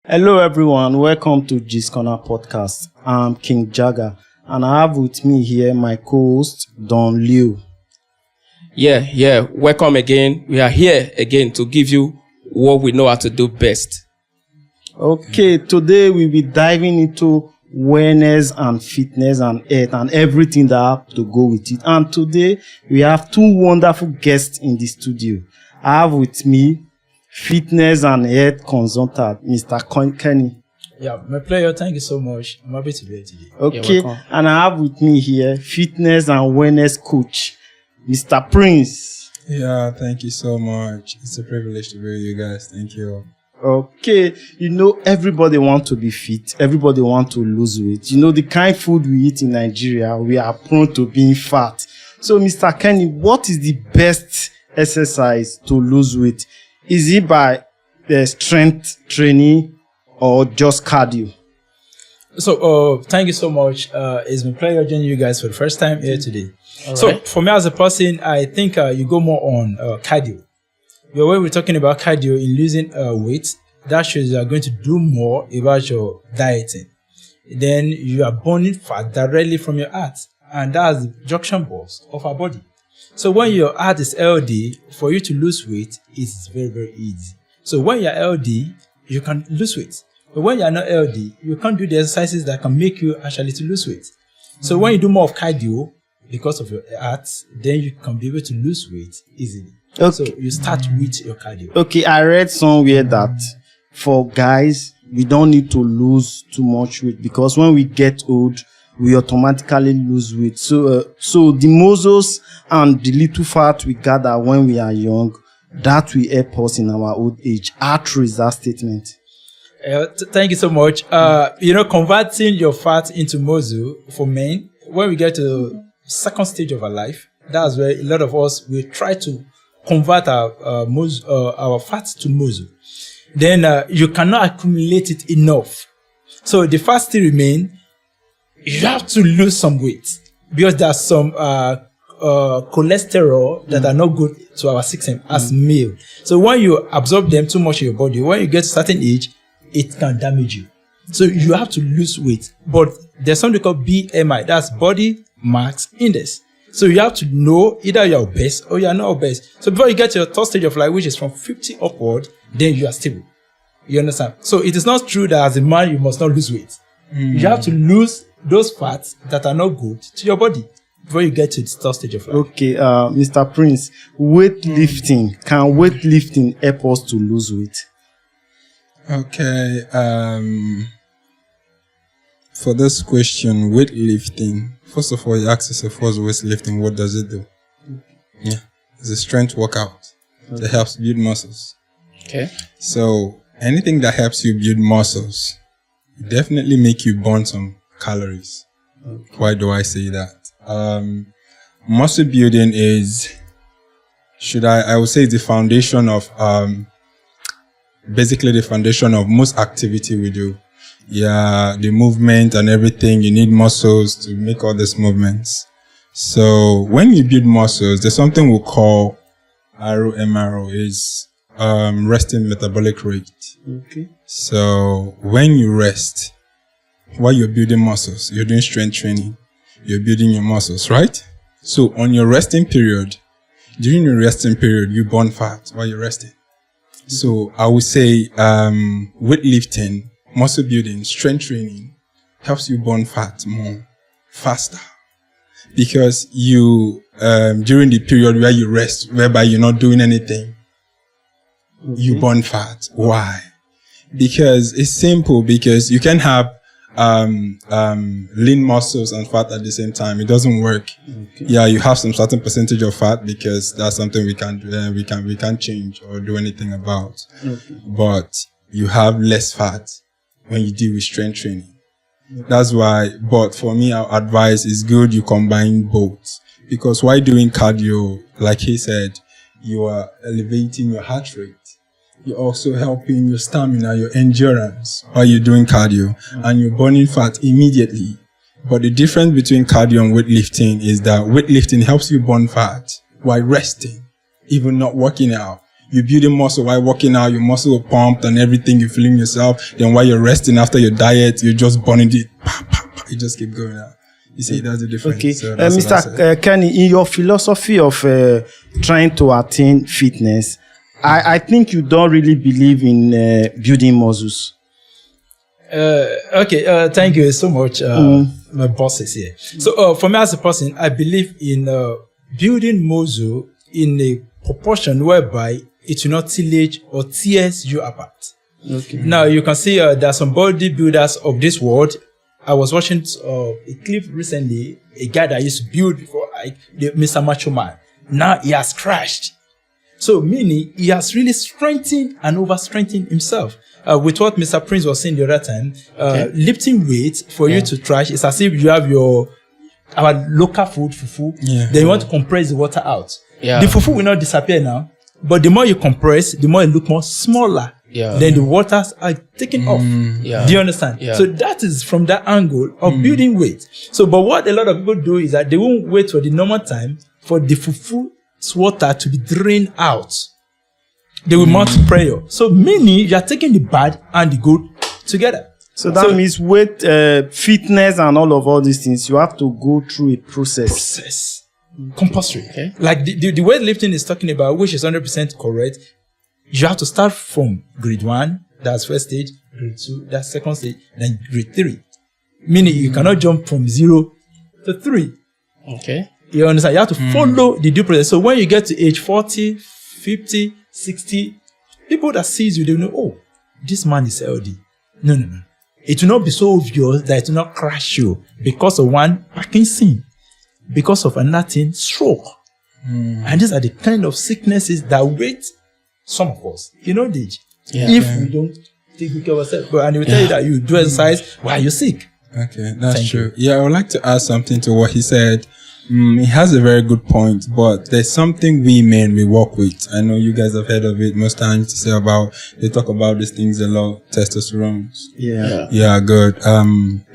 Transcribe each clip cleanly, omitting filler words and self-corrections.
Hello everyone, welcome to G's Corner Podcast. I'm King Jagger and I have with me here my co-host Don Liu. Welcome again. We are here again to give you what we know how to do best. Okay, today we'll be diving into wellness and fitness and health and everything that have to go with it. And today we have two wonderful guests in the studio. I have with me fitness and health consultant, Mr. Kenny. Yeah, my pleasure. Thank you so much. I'm happy to be here today. Okay, and I have with me here fitness and wellness coach, Mr. Prince. Yeah, thank you so much. It's a privilege to be with you guys. Thank you. Okay, everybody wants to be fit. Everybody wants to lose weight. The kind of food we eat in Nigeria, we are prone to being fat. So, Mr. Kenny, what is the best exercise to lose weight? Is it by strength training or just cardio? So, thank you so much. It's my pleasure joining you guys for the first time here today. For me as a person, I think you go more on cardio. When we're talking about cardio in losing weight, that shows you are going to do more about your dieting. Then you are burning fat directly from your heart, and that's the junction box of our body. So when your heart is healthy, for you to lose weight is very, very easy. So when you're healthy, you can lose weight. But when you're not healthy, you can't do the exercises that can make you actually to lose weight. So when you do more of cardio, because of your heart, then you can be able to lose weight easily. Okay. So you start with your cardio. Okay, I read somewhere that for guys, we don't need to lose too much weight because when we get old, we automatically lose weight. So the muscles and the little fat we gather when we are young, that will help us in our old age. How true is that statement? Thank you so much. Converting your fat into muscle for men, when we get to the second stage of our life, that's where a lot of us will try to convert our fat to muscle. Then you cannot accumulate it enough. So the fat still remains. You have to lose some weight because there's some cholesterol that are not good to our system as male. So when you absorb them too much in your body, when you get to a certain age, it can damage you. So you have to lose weight. But there's something called BMI, that's body mass index. So you have to know either you're obese or you're not obese. So before you get to your third stage of life, which is from 50 upward, then you are stable. You understand? So it is not true that as a man, you must not lose weight. You have to lose those fats that are not good to your body before you get to the third stage of life. Okay, Mr. Prince, weightlifting. Can weightlifting help us to lose weight? Okay, for this question, weightlifting, first of all, you ask yourself, what's weightlifting? What does it do? Yeah, it's a strength workout that helps build muscles. Okay. So anything that helps you build muscles definitely make you burn some calories. Okay. Why do I say that? Muscle building is, I would say the foundation of, basically the foundation of most activity we do. Yeah, the movement and everything, you need muscles to make all these movements. So when you build muscles, there's something we call RMRO, is resting metabolic rate. Okay. So when you rest, while you're building muscles, you're doing strength training, you're building your muscles, right? So on your resting period, during your resting period, you burn fat while you're resting. So I would say weightlifting, muscle building, strength training helps you burn fat more faster because you during the period where you rest, whereby you're not doing anything, you burn fat. Why? Because it's simple. Because you can have lean muscles and fat at the same time. It doesn't work. Okay. Yeah, you have some certain percentage of fat because that's something we can't change or do anything about. Okay. But you have less fat when you deal with strength training. Okay. That's why. But for me, our advice is good you combine both, because while doing cardio, like he said, you are elevating your heart rate. You're also helping your stamina, your endurance while you're doing cardio, and you're burning fat immediately. But the difference between cardio and weightlifting is that weightlifting helps you burn fat while resting, even not working out. you're building muscle while working out, your muscle will pumped and everything, you're feeling yourself. Then while you're resting after your diet, you're just burning it. You just keep going out. You see, that's the difference. Okay. So that's Mr. Kenny, in your philosophy of trying to attain fitness, I think you don't really believe in building muscles. Okay, thank you so much. My boss is here. So, for me as a person, I believe in building muscle in a proportion whereby it will not tillage or tears you apart. Okay. Now, you can see there are some bodybuilders of this world. I was watching a clip recently, a guy that used to build before, like Mr. Macho Man. Now he has crashed. So, meaning he has really strengthened and over-strengthened himself. With what Mr. Prince was saying the other time, lifting weight for you to trash is as if you have our local food, fufu. Yeah. Then you want to compress the water out. Yeah. The fufu will not disappear now, but the more you compress, the more it look more smaller. Yeah. Then the waters are taken off. Yeah. Do you understand? Yeah. So that is from that angle of building weight. So, but what a lot of people do is that they won't wait for the normal time for the fufu's water to be drained out. They will mount prayer. So meaning you are taking the bad and the good together. So that means weight, fitness and all these things, you have to go through a process. Compulsory. Okay. Like the weightlifting is talking about, which is 100% correct. You have to start from grade 1, that's first stage, grade 2, that's second stage, then grade 3. Meaning you cannot jump from 0 to 3. Okay. You understand? You have to follow the due process. So when you get to age 40, 50, 60, people that sees you, they know, oh, this man is healthy. No. It will not be so obvious that it will not crash you because of one Parkinson, because of another thing, stroke. And these are the kind of sicknesses that wait some of us, if we don't take good care of ourselves. And they will tell you that you do exercise while you're sick. Okay, that's true. Yeah, I would like to add something to what he said. He has a very good point, but there's something we men, we work with. I know you guys have heard of it most times to say about, they talk about these things a lot, testosterone. Yeah, good.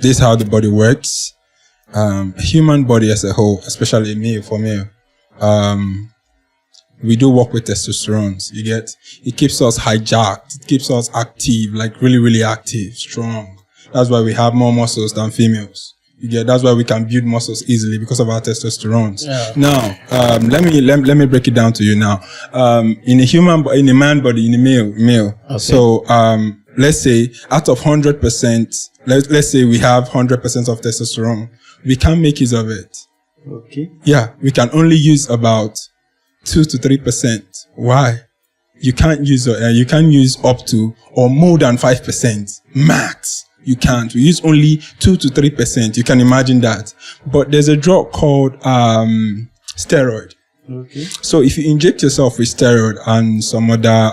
This is how the body works. Human body as a whole, especially for male, we do work with testosterone. You get, it keeps us hijacked. It keeps us active, like really, really active, strong. That's why we have more muscles than females. You get, that's why we can build muscles easily because of our testosterone. Yeah. Now, let me break it down to you now. In a man body, in a male. Okay. So, let's say out of 100%, let's say we have 100% of testosterone. We can't make use of it. Okay. Yeah, we can only use about 2 to 3%. Why? You can't use up to or more than 5% max. You can't. We use only 2 to 3%. You can imagine that. But there's a drug called steroid. Okay. So if you inject yourself with steroid and some other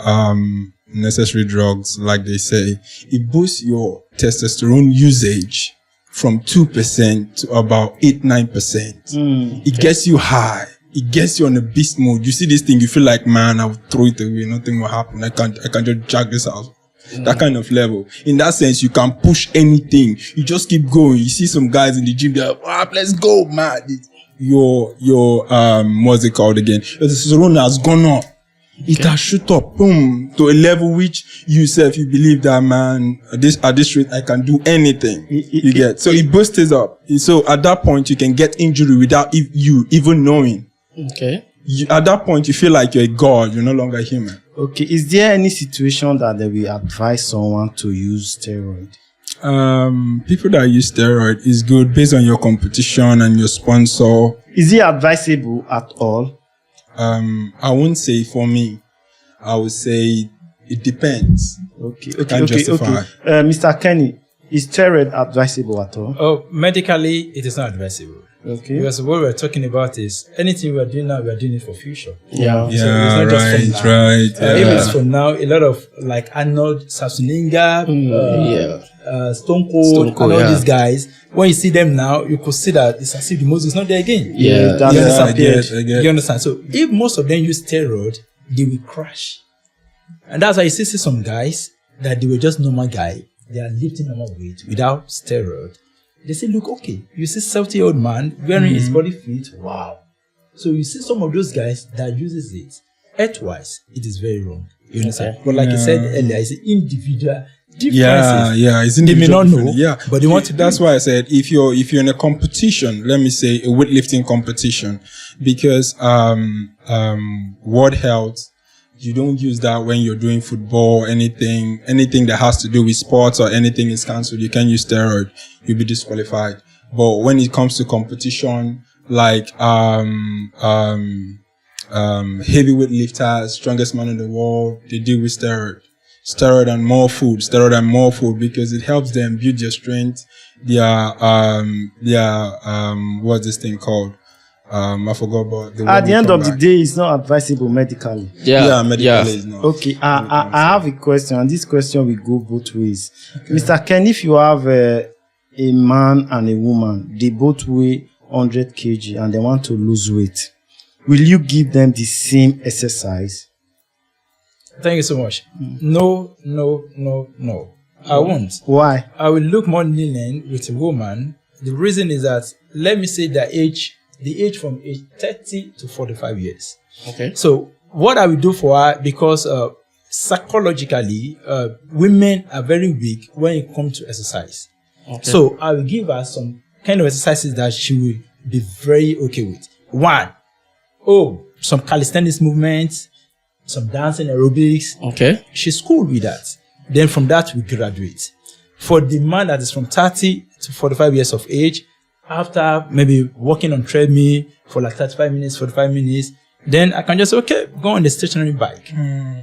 necessary drugs, like they say, it boosts your testosterone usage from 2% to about 8-9%. It gets you high. It gets you on a beast mode. You see this thing, you feel like, man, I will throw it away. Nothing will happen. I can just jack this out. That kind of level. In that sense, you can push anything. You just keep going. You see some guys in the gym, they're like, let's go, man. Your what's it called again? The testosterone has gone up. It has shoot up, boom, to a level which you believe that, man, at this rate, I can do anything. You get. So it boosts it up. So at that point, you can get injury without you even knowing. Okay. At that point, you feel like you're a god. You're no longer human. Okay. Is there any situation that they will advise someone to use steroid? People that use steroid is good based on your competition and your sponsor. Is it advisable at all? I won't say for me. I would say it depends. Okay. Mr. Kenny, is steroid advisable at all? Oh, medically, it is not advisable. Okay. Because what we're talking about is anything we are doing now, we are doing it for future. Yeah. So it's not just for now. Right. If it's for now, a lot of like Arnold Schwarzenegger, Stone Cold, and all these guys, when you see them now, you could see that it's as if the muscle is not there again. I get. You understand? So if most of them use steroid, they will crash. And that's why you see some guys that they were just normal guy, they are lifting normal weight without steroid. They say, look, okay, you see 70-year-old man wearing his body fit. Wow. So you see some of those guys that uses it. Earth-wise, it is very wrong. You understand? But like you said earlier, it's individual differences. Yeah, it's They may individual not know, difference. Yeah, but they want to. That's why I said if you're in a competition, let me say a weightlifting competition, because World Health, you don't use that when you're doing football, anything that has to do with sports or anything is cancelled. You can't use steroid. You'll be disqualified. But when it comes to competition, like heavyweight lifters, strongest man in the world, they deal with steroid and more food, because it helps them build their strength, their what's this thing called? I forgot about the At the end of the day, it's not advisable medically. Medically is not. Okay, I have a question, and this question will go both ways. Okay. Mr. Ken, if you have a man and a woman, they both weigh 100 kg and they want to lose weight, will you give them the same exercise? Thank you so much. No. I won't. Why? I will look more lenient with a woman. The reason is that, let me say the age from age 30 to 45 years. Okay. So what I will do for her, because psychologically, women are very weak when it comes to exercise. Okay. So I will give her some kind of exercises that she will be very okay with. One, some calisthenics movements, some dancing aerobics. Okay. She's cool with that. Then from that, we graduate. For the man that is from 30 to 45 years of age, after maybe walking on treadmill for like 35 minutes, 45 minutes, then I can just, go on the stationary bike.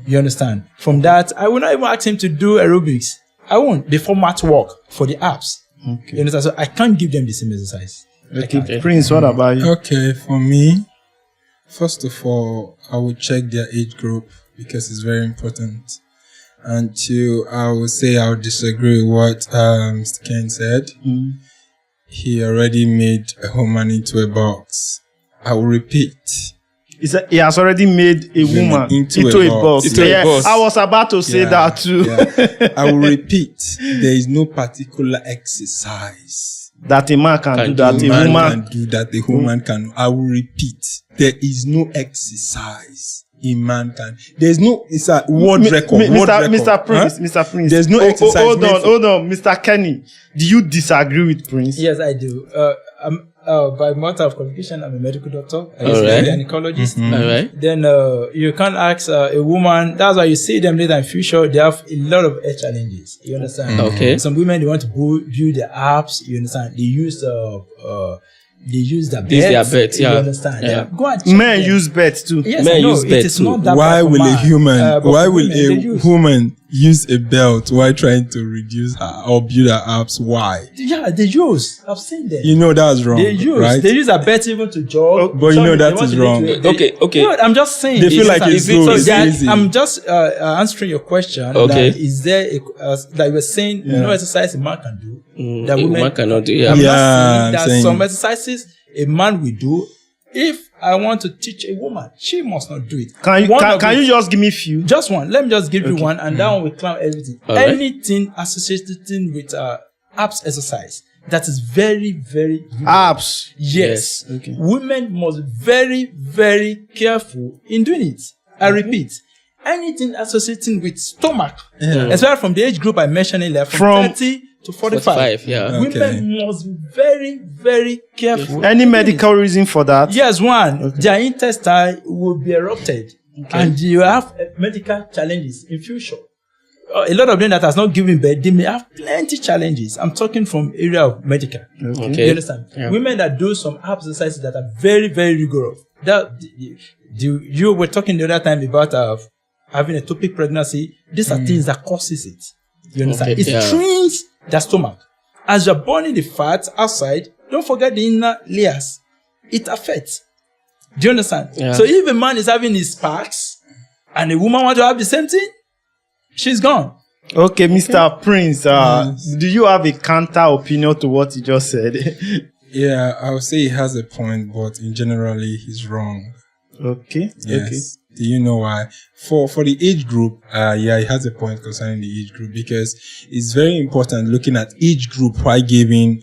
You understand? From that, I will not even ask him to do aerobics. I won't. The format work for the abs. Okay. You understand? So I can't give them the same exercise. Okay. Prince, what about you? Okay, for me, first of all, I would check their age group because it's very important. And two, I would say I would disagree with what Mr. Ken said. He already made a woman into a box. I will repeat. He has already made a woman into a box. I was about to say that too. I will repeat. There is no particular exercise that a man can do that a woman can do that a woman can. I will repeat. There is no exercise a man can. There's no. It's a world record. Mr. Prince. Mr. Prince. There's no exercise. Hold on, Mr. Kenny. Do you disagree with Prince? Yes, I do. By matter of qualification, I'm a medical doctor. I'm a gynecologist. All right. Then you can't ask a woman. That's why you see them later in future. They have a lot of health challenges. You understand? Okay. Some women, they want to build their abs. You understand? They use their beds. Their beds, You understand? Yeah. Go and check Men them. use beds too. Yes, Men no, use it beds is too. not that Why bad for will a man. human? But Why for will women, they use. a woman use a belt while trying to reduce her or build her abs? Why? Yeah, they use. I've seen them. You know that's wrong. They use. right? They use a bed even to jog. But you know They that want is to wrong. Okay. No, I'm just saying. They feel like it's good. It's easy. I'm just answering your question. Okay. That is there like we're saying no exercise a man can do that a women woman cannot do. I'm Yeah. not I'm saying saying- that some exercises a man will do. If I want to teach a woman, she must not do it. Can you just give me a few? Just one. Let me just give you one, and that one will climb everything. All right. Anything associated with abs exercise that is very, very good. Abs. Yes. Okay. Women must be very, very careful in doing it. I repeat, anything associating with stomach, especially from the age group I mentioned earlier, from 30 to 45. Yeah. Women must be very, very careful. Any medical reason for that? Yes, one, their intestine will be erupted, and you have medical challenges in future. A lot of them that has not given birth, they may have plenty challenges. I'm talking from area of medical. Okay. You understand? Yeah. Women that do some exercises that are very, very rigorous. You were talking the other time about having a ectopic pregnancy. These are things that causes it. You understand? Okay, It yeah. strains the stomach. As you're burning the fat outside, don't forget the inner layers. It affects. Do you understand? Yeah. So if a man is having his sparks and a woman wants to have the same thing, she's gone. Okay, Mr. Prince, do you have a counter opinion to what you just said? Yeah, I would say he has a point, but in generally he's wrong. Okay. Yes. Okay. Do you know why? For the age group, he has a point concerning the age group because it's very important looking at age group while giving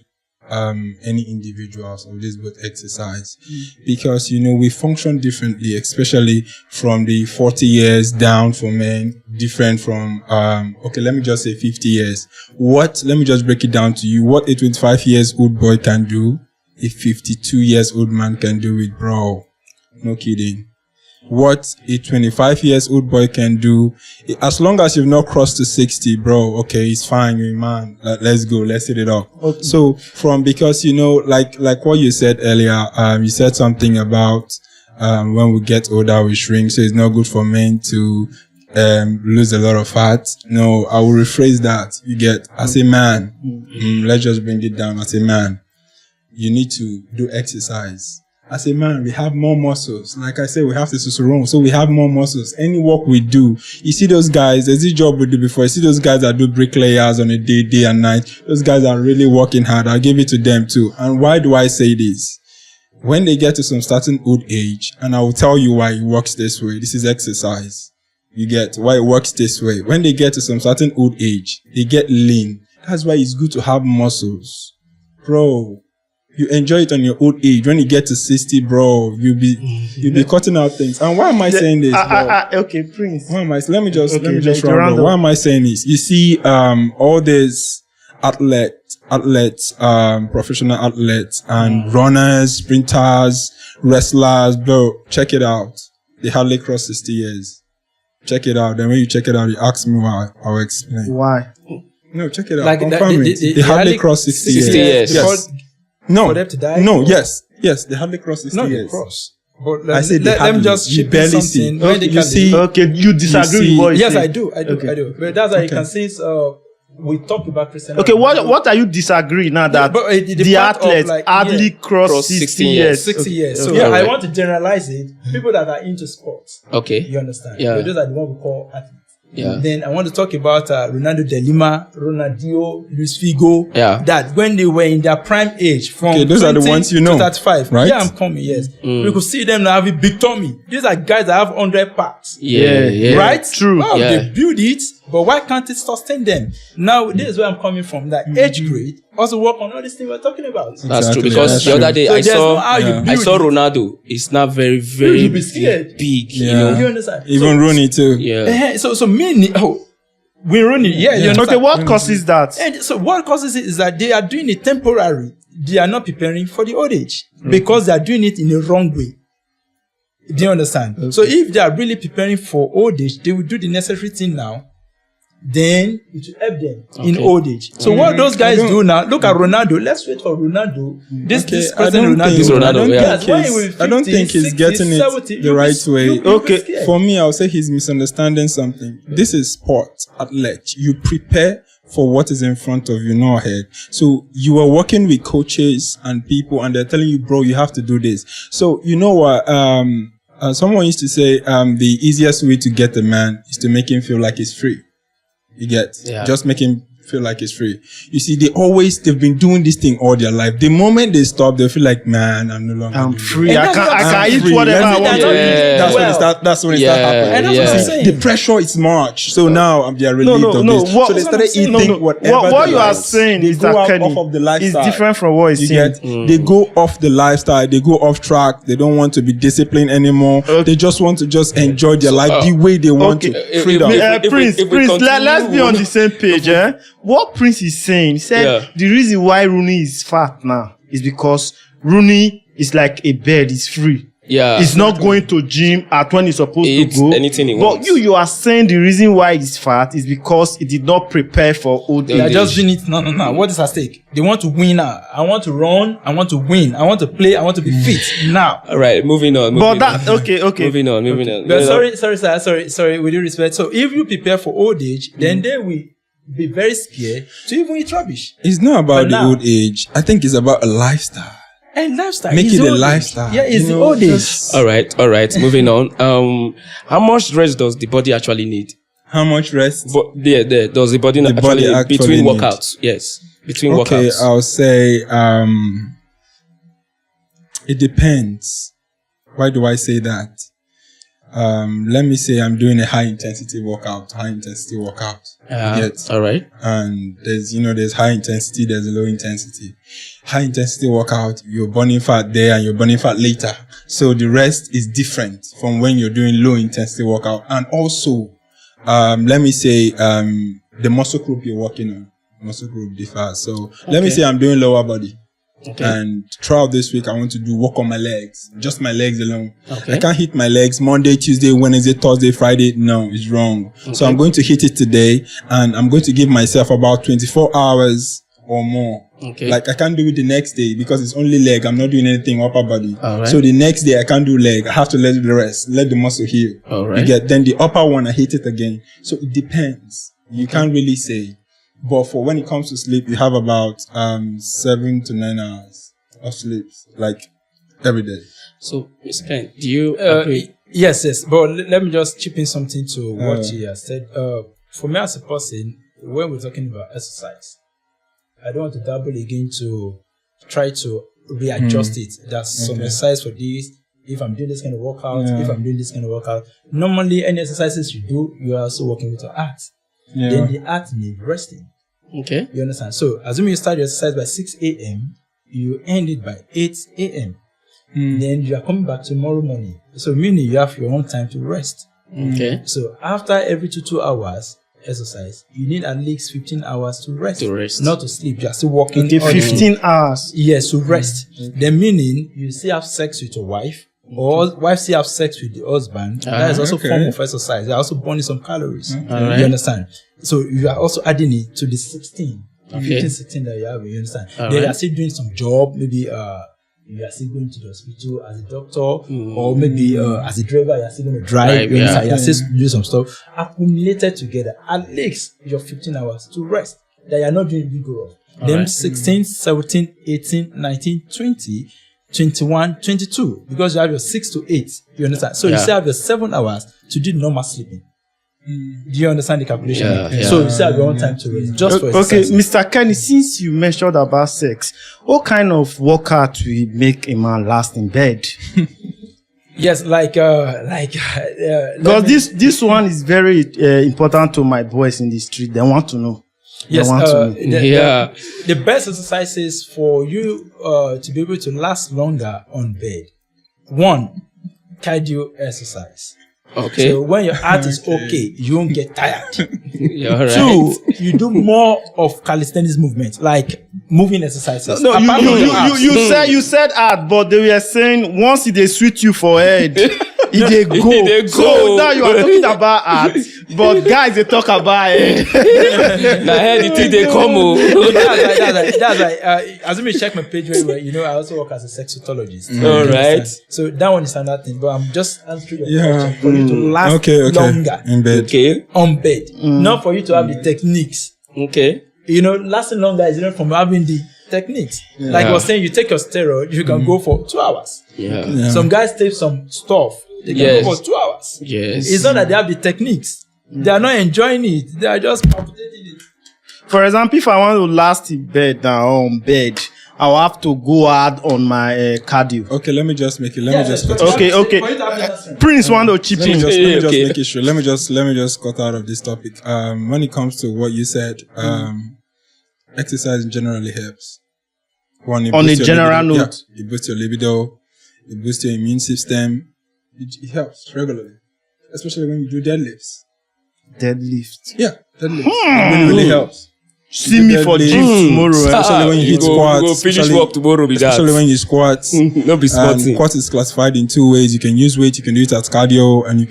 any individuals of this both exercise, because we function differently, especially from the 40 years down for men, different from let me just say 50 years. Let me just break it down to you. What a 25 years old boy can do, a 52 years old man can do it, bro. No kidding. What a 25 years old boy can do, as long as you've not crossed to 60, bro, okay, it's fine, you're a man. Let's go, let's hit it up. Okay. So because like what you said earlier, you said something about when we get older we shrink, so it's not good for men to lose a lot of fat. No, I will rephrase that. You get, as a man, let's just bring it down. As a man, you need to do exercise. As a man, we have more muscles. Like I said, we have testosterone, so we have more muscles. Any work we do, you see those guys, there's this job we do before, you see those guys that do bricklayers on a day and night. Those guys are really working hard. I'll give it to them too. And why do I say this? When they get to some certain old age, and I will tell you why it works this way. This is exercise. You get why it works this way. When they get to some certain old age, they get lean. That's why it's good to have muscles. Bro, you enjoy it on your old age. When you get to 60, bro, you'll be cutting out things. And why am I saying this, bro? Okay, Prince. Why am I? Let me just round up. Why am I saying this? You see, all these athletes, professional athletes, and runners, sprinters, wrestlers, bro, check it out. They hardly cross 60 years. Check it out. Then when you check it out, you ask me why. I'll explain. Why? No, check it out. Like they hardly cross 60 years. Yes. No, for them to die? No, yes, they hardly cross 60 years. They cross. But I said let me just you barely see. Okay, you see. Okay, you disagree with what yes, I do. But that's why you can see. We talk about Christian. Okay, what are you disagree now that the athletes hardly cross 60 years? 60 years. So I want to generalize it. People that are into sports. Okay. You understand? Yeah. But those are the ones we call athletes. Yeah. Then I want to talk about Ronaldo de Lima, Ronaldinho, Luis Figo. Yeah. That when they were in their prime age, from those 20 are the ones you know, to 35. right? Yeah, I'm coming. Yes, we could see them now having big tummy. These are guys that have 100 packs. Yeah. Right? True. Wow, yeah. They build it, but why can't it sustain them? Now, this is where I'm coming from. That age grade also work on all these things we're talking about. That's true, because the other day I saw Ronaldo. It's not very, very big. Yeah. You understand? Even Rooney too. Yeah. So me. We Rooney, you understand? Okay, what causes that? And so what causes it is that they are doing it temporary. They are not preparing for the old age because they are doing it in the wrong way. Do you understand? Okay. So if they are really preparing for old age, they will do the necessary thing now. Then it will help them in old age. So what those guys do now, look at Ronaldo. Let's wait for Ronaldo. This person Ronaldo. I don't think he's getting it the right way. Okay, for me, I'll say he's misunderstanding something. This is sport, athlete. You prepare for what is in front of you, not ahead. So you are working with coaches and people, and they're telling you, bro, you have to do this. So you know what? Someone used to say, the easiest way to get a man is to make him feel like he's free. You get, just make him feel like it's free. You see, they've been doing this thing all their life. The moment they stop, they feel like, man, I'm no longer free. I can eat whatever I want to eat. That's when it starts happening. And that's what I'm saying. The pressure is much. So now they are relieved of this. So they started eating whatever. What you are saying is that off of the lifestyle. It's different from what he's saying. They go off the lifestyle. They go off track. They don't want to be disciplined anymore. They just want to just enjoy their life the way they want to. Freedom. Prince, let's be on the same page. What Prince is saying, he said the reason why Rooney is fat now is because Rooney is like a bird, he's free. Yeah. He's not going to gym at when he's supposed to go. Anything he wants. But you are saying the reason why he's fat is because he did not prepare for old age. They are just doing it. No. What is at stake? They want to win now. I want to run. I want to win. I want to play. I want to be fit now. All right, moving on. Okay. Moving on. But sorry. With due respect. So if you prepare for old age, then they will be very scared to even eat rubbish. It's not about the old age. I think it's about a lifestyle. And lifestyle. Make it a lifestyle. Yeah, it's the old age. All right. Moving on. How much rest does the body actually need? How much rest? Does the body actually between workouts? Yes, between workouts. Okay, I'll say it depends. Why do I say that? let me say I'm doing a high intensity workout. All right. And there's high intensity, there's low intensity. High intensity workout, you're burning fat there and you're burning fat later. So the rest is different from when you're doing low intensity workout. And also, let me say, the muscle group you're working on, muscle group differs. So let me say I'm doing lower body. Okay. And throughout this week, I want to work on my legs, just my legs alone. Okay. I can't hit my legs Monday, Tuesday, Wednesday, Thursday, Friday. No, it's wrong. Okay. So I'm going to hit it today, and I'm going to give myself about 24 hours or more. Okay. Like I can't do it the next day because it's only leg. I'm not doing anything upper body. All right. So the next day I can't do leg. I have to let the rest, let the muscle heal. All right. Then the upper one, I hit it again. So it depends. You can't really say. But for when it comes to sleep, you have about 7 to 9 hours of sleep, like every day. So, Mr. Ken, do you agree? Yes. But let me just chip in something to what he has said. For me as a person, when we're talking about exercise, I don't want to dabble again to try to readjust it. That's some exercise for this. If I'm doing this kind of workout, if I'm doing this kind of workout. Normally, any exercises you do, you are also working with your art. Yeah. Then the art needs resting. Okay. You understand? So, assuming you start your exercise by 6 a.m., you end it by 8 a.m. Then you are coming back tomorrow morning. So, meaning you have your own time to rest. Okay. So, after every 2 hours exercise, you need at least 15 hours to rest. Not to sleep. You are still working. Okay, 15 hours. Yes, to rest. Then meaning you still have sex with your wife. Or wife still have sex with the husband. That is also a form of exercise. They're also burning some calories. You understand? So you are also adding it to the 15, 16 that you have. You understand? They are still doing some job. Maybe you are still going to the hospital as a doctor, or maybe as a driver, you are still going to drive. You understand? You are still doing some stuff. Accumulated together, at least your 15 hours to rest that you are not doing vigorous. Then 16, 17, 18, 19, 20. 21, 22, because you have your 6 to 8. You understand? So you still have your 7 hours to do normal sleeping. Do you understand the calculation? So you still have your own time to rest. Just for exercise. Okay, Mr. Kenny, since you mentioned about sex, what kind of workout will make a man last in bed? Yes, because this one is very important to my boys in the street. They want to know. Yes, the best exercises for you to be able to last longer on bed. 1, cardio exercise. Okay. So when your heart is okay, you won't get tired. You're right. 2, you do more of calisthenics movement, like moving exercises. No, you said art, but they were saying once they sweet you for head, they go. So now you are talking about art, but guys they talk about head. Now head you think they come. That's right. Assuming you check my page very well, I also work as a sexologist. All right. So that one is another thing, but I'm just answering your question for you to last longer in bed. Okay. On bed, not for you to have the techniques. Okay. Lasting longer is from having the techniques. Like I was saying, you take your steroid, you can go for 2 hours. Yeah. Some guys take some stuff, they can go for 2 hours. Yes. It's not that they have the techniques. They are not enjoying it. They are just palpitating it. For example, if I want to last in bed on bed, I'll have to go hard on my cardio. Okay, let me just make it. Okay. Prince want to chip in. Let me just make it sure. Let me just cut out of this topic. When it comes to what you said, exercise generally helps. One, on a general note, it boosts your libido, it boosts your immune system. It helps regularly, especially when you do deadlifts. Yeah, deadlifts. It really helps. See me for gym tomorrow. Especially when you hit squats. Go finish work tomorrow with that. Especially when you squat. Not be squatting. Squat is classified in 2 ways. You can use weight, you can do it as cardio, and it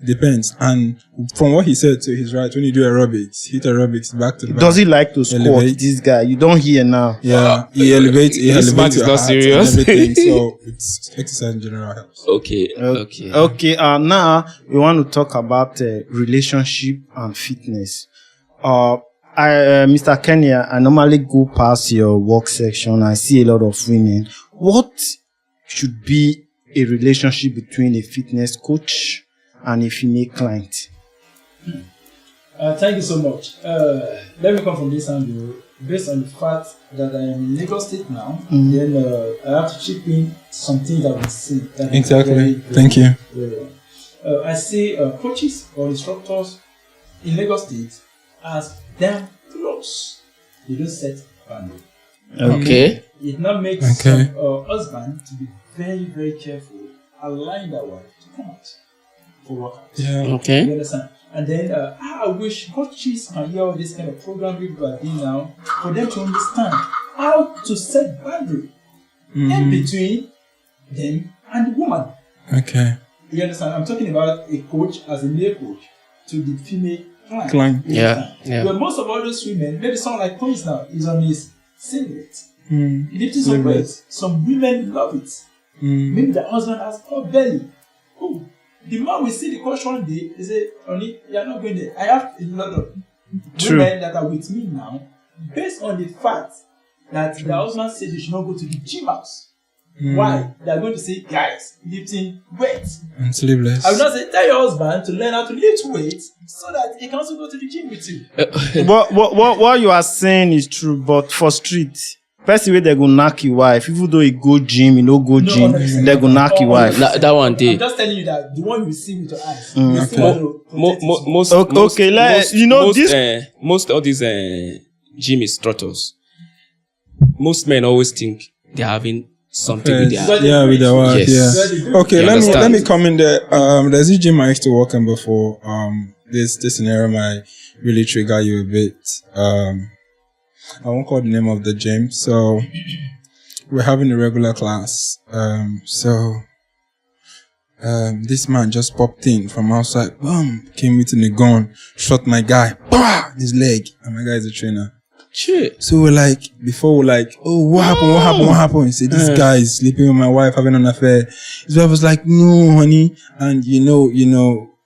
depends. And from what he said, so he's right. When you do aerobics, hit aerobics back to the back. Does he like to squat? This guy, you don't hear now. Yeah, he elevates your heart not serious. and everything. So it's exercise in general helps. Okay. Now we want to talk about relationship and fitness. Mr. Kenya, I normally go past your work section. I see a lot of women. What should be a relationship between a fitness coach and a female client? Thank you so much. Let me come from this angle. Based on the fact that I am in Lagos State now, then I have to chip in some things that we see. Exactly. Thank you. I see coaches or instructors in Lagos State as damn close. They don't set boundaries. Okay. It now makes husband to be very, very careful, allowing their wife to come out for workouts. Yeah. Okay. You understand? And then I wish coaches can hear all this kind of program people are doing now for them to understand how to set boundary in between them and the woman. Okay. You understand? I'm talking about a coach as a male coach to the female client. Yeah. But most of all those women, maybe someone like Coins now is on his singlet. Lifting some weights. Some women love it. Maybe the husband has a belly. Oh, the man will see the coach one day, they say, honey, you're not going there. I have a lot of women that are with me now, based on the fact that the husband said they should not go to the gym house. Why? They are going to say, guys, lifting weights. And sleeveless. I will not say, tell your husband to learn how to lift weights so that he can also go to the gym with you. What you are saying is true, but for street, first way they go knock your wife. Even though he go gym, he no go gym, they go knock your wife. That one day. I'm just telling you that the one you see with your eyes. Most of these gym instructors, most men always think they're having something with their with their wife. Yes. Yeah. Okay, let me come in there. There's a gym I used to work in before. This scenario might really trigger you a bit. I won't call the name of the gym. So we're having a regular class. This man just popped in from outside. Boom! Came with a gun, shot my guy. Bah! His leg. And my guy is a trainer. Shit. So we're like, oh, what happened? He said, this guy is sleeping with my wife, having an affair. His wife was like, no, honey. And you know,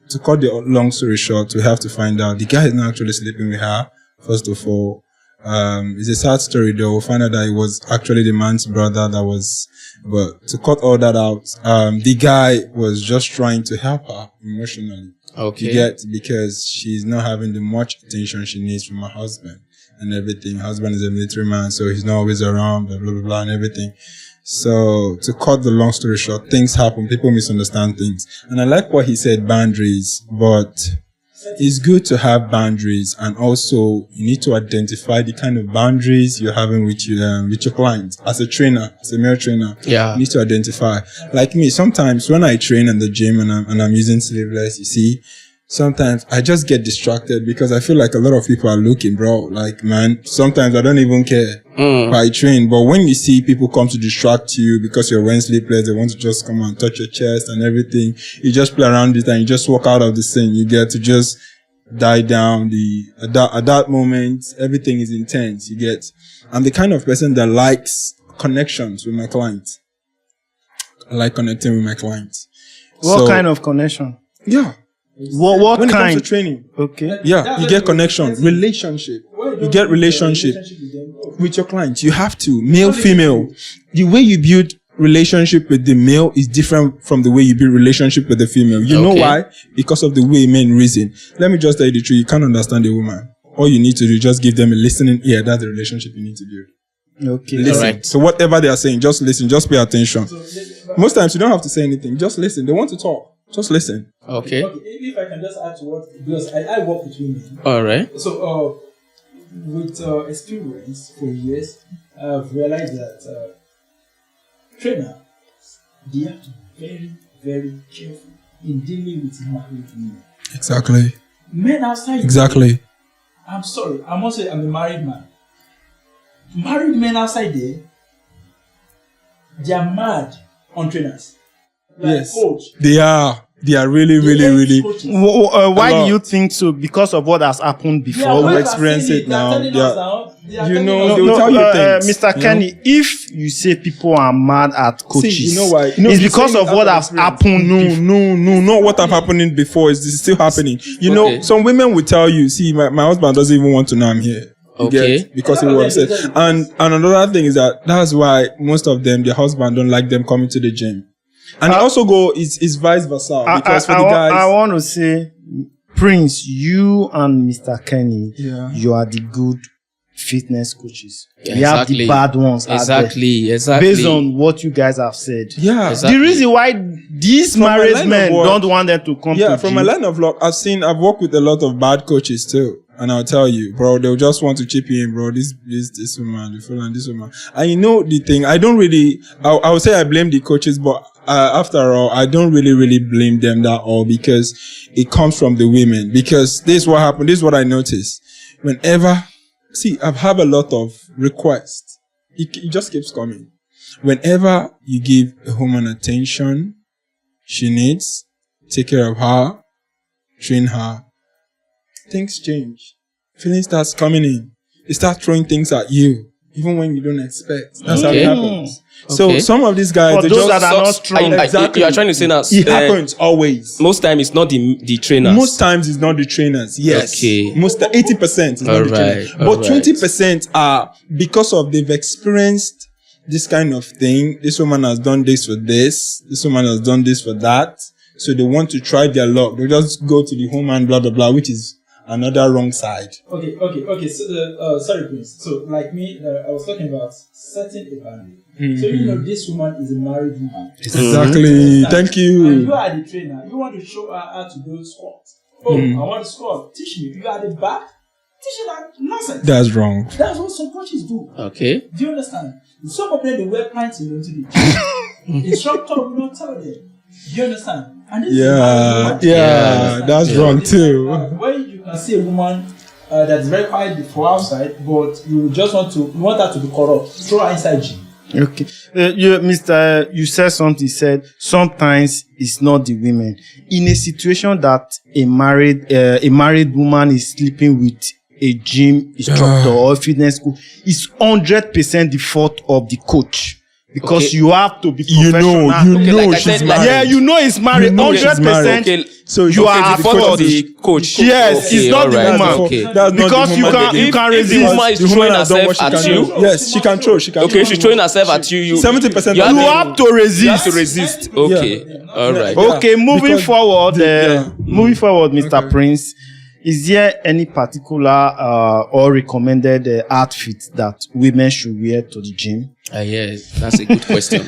to cut the long story short, we have to find out the guy is not actually sleeping with her. First of all, it's a sad story though. We'll find out that it was actually the man's brother but to cut all that out, the guy was just trying to help her emotionally. Okay. Because she's not having the much attention she needs from her husband and everything. Husband is a military man, so he's not always around, blah, blah, blah, blah, and everything. So to cut the long story short, things happen. People misunderstand things. And I like what he said, boundaries, but it's good to have boundaries, and also you need to identify the kind of boundaries you're having with your clients. As a trainer, as a male trainer, you need to identify. Like me, sometimes when I train in the gym and I'm using sleeveless, you see, sometimes I just get distracted because I feel like a lot of people are looking, bro. Like, man, sometimes I don't even care. I train, but when you see people come to distract you because you're wearing sleeveless, they want to just come and touch your chest and everything. You just play around it and you just walk out of the scene. You get to just die down. At that moment, everything is intense. I'm the kind of person that likes connections with my clients. I like connecting with my clients. What kind of connection? Yeah. What when kind? It comes to training. Okay. Yeah, you get connection, relationship. You get relationship with your clients. You have to, male, female. The way you build relationship with the male is different from the way you build relationship with the female. You know why? Because of the way men reason. Let me just tell you the truth. You can't understand a woman. All you need to do is just give them a listening ear. That's the relationship you need to build. Okay. Listen. Right. So whatever they are saying, just listen. Just pay attention. Most times you don't have to say anything. Just listen. They want to talk. Just listen. Okay. If I can just add to what, because I work with women. All right. So, with experience for years, I've realized that trainers, they have to be very, very careful in dealing with married women. Exactly. Men outside. Exactly. I'm sorry. I'm a married man. Married men outside there, they are mad on trainers. Like yes. Coach. They are really. Why do you think so? Because of what has happened before? We experience it now. They will tell you things. Mr. Kenny, if you say people are mad at coaches, see, you know why? It's because of what has happened. No, not what have happened before. It's still happening. You know, some women will tell you, see, my husband doesn't even want to know I'm here. Because he was upset. And another thing is that's why most of them, their husband don't like them coming to the gym. And it also is vice versa. Because for the guys, I want to say, Prince, you and Mr. Kenny, you are the good fitness coaches. Yeah, We have the bad ones out there. Exactly. Based on what you guys have said. Yeah. Exactly. The reason why these From my married line of men work- don't want them to come Yeah, to from gym. my line of work, I've worked with a lot of bad coaches too. And I'll tell you, bro, they'll just want to chip in, bro. This woman, the full and this woman. And you know the thing, I don't really, I would say I blame the coaches, but after all, I don't really blame them that all because it comes from the women. Because this is what happened. This is what I noticed. Whenever, see, I've had a lot of requests. It just keeps coming. Whenever you give a woman attention she needs, take care of her, train her, things change. Feeling starts coming in. They start throwing things at you, even when you don't expect. That's how it happens. So some of these guys, For they those just, that are not strong. Exactly. You are trying to say that it happens always. most time it's not the trainers. Most times it's not the trainers. Yes. Okay. Most 80% is not the trainers. But Alright. 20% are because of they've experienced this kind of thing. This woman has done this for this. This woman has done this for that. So they want to try their luck. They just go to the home and blah blah blah, which is another wrong side. Okay. So, sorry, please. So, like me, I was talking about setting a boundary. So, you know, this woman is a married woman. Exactly. Thank And you. you are the trainer. You want to show her how to do squats. Oh, I want to squat. Teach me. You are the back. Teach her that nonsense. That's wrong. That's what some coaches do. Okay. Do you understand? Some of them, they wear pants into the gym. Instructor will not tell them. Do you understand? And this is a married woman. Yeah, that's wrong too. Where you can see a woman that's very quiet for outside, but you want her to be corrupt. Throw her inside gym. Okay. You said something, you said sometimes it's not the women. In a situation that a married woman is sleeping with a gym instructor or a fitness coach, it's 100% the fault of the coach. Because you have to be professional. like I she's said, married. Yeah, you know it's married. You know she's 100%. married. Okay. So You are the fault of the coach. Yes, Okay, it's not the alright, woman. okay. That's not Because the you woman. can If the resist. woman is The woman throwing has done what herself she at can you. do. Yes, she can throw. She can. Okay, she's throwing herself at you. 70%. You have to You have resist. to resist. Okay. All right. Yeah. Okay, moving Because forward, Mr. Okay. Prince, is there any particular or recommended outfit that women should wear to the gym? Yeah, that's a good question.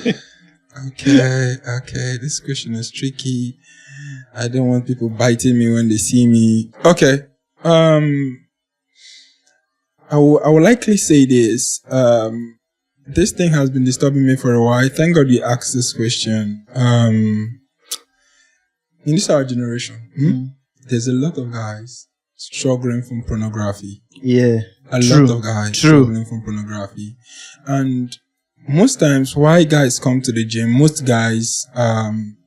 Okay. This question is tricky. I don't want people biting me when they see me. Okay. I will likely say this. This thing has been disturbing me for a while. Thank God you asked this question. In this our generation, there's a lot of guys struggling from pornography. Yeah. A lot of guys struggling from pornography. And most times why guys come to the gym, most guys,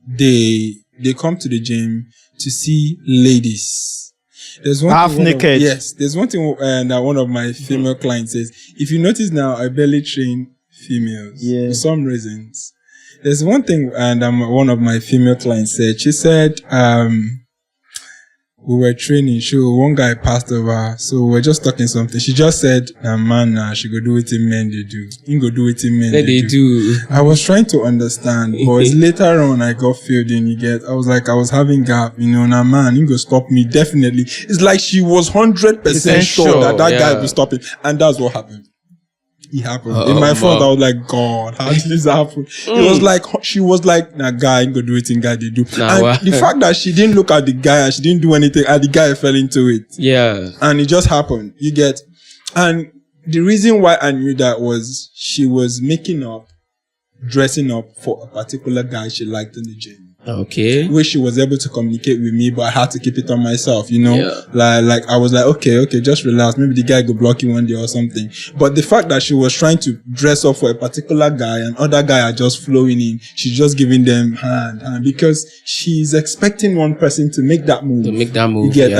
they come to the gym to see ladies. There's one Half naked. Yes. There's one thing that one of my female clients says. If you notice now, I barely train females. Yeah. For some reasons. There's one thing and one of my female clients said. She said, we were training, one guy passed over, so we were just talking something. She just said, she go do it in men they do. He go do it in men They do. I was trying to understand, but it's later on I got filled in, I was having gap, man, he go stop me, definitely. It's like she was 100% sure that guy will stop it, and that's what happened. It happened. In my front, I was like, God, how did this happen? It was like, she was like, guy, ain't gonna do it in guy, they do. And the fact that she didn't look at the guy and she didn't do anything, and the guy fell into it. Yeah. And it just happened. And the reason why I knew that was she was dressing up for a particular guy she liked in the gym. Okay. Which she was able to communicate with me, but I had to keep it on myself, Yeah. Like I was like, okay, just relax. Maybe the guy could block you one day or something. But the fact that she was trying to dress up for a particular guy and other guy are just flowing in, she's just giving them hand because she's expecting one person to make that move. And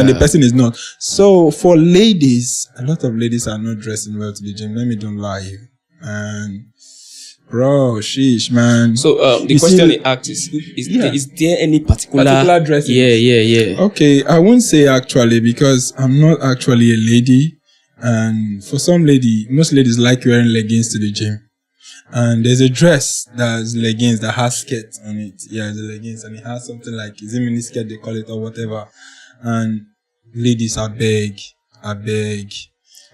the person is not. So for ladies, a lot of ladies are not dressing well to the gym. Let me don't lie you. And bro, sheesh, man. So the question he asked is there any particular dressing? Yeah. Okay, I won't say actually because I'm not actually a lady, and for most ladies like wearing leggings to the gym. And there's a dress that's leggings that has skirt on it. Yeah, the leggings, and it has something like, is it mini skirt they call it or whatever. And ladies, I beg.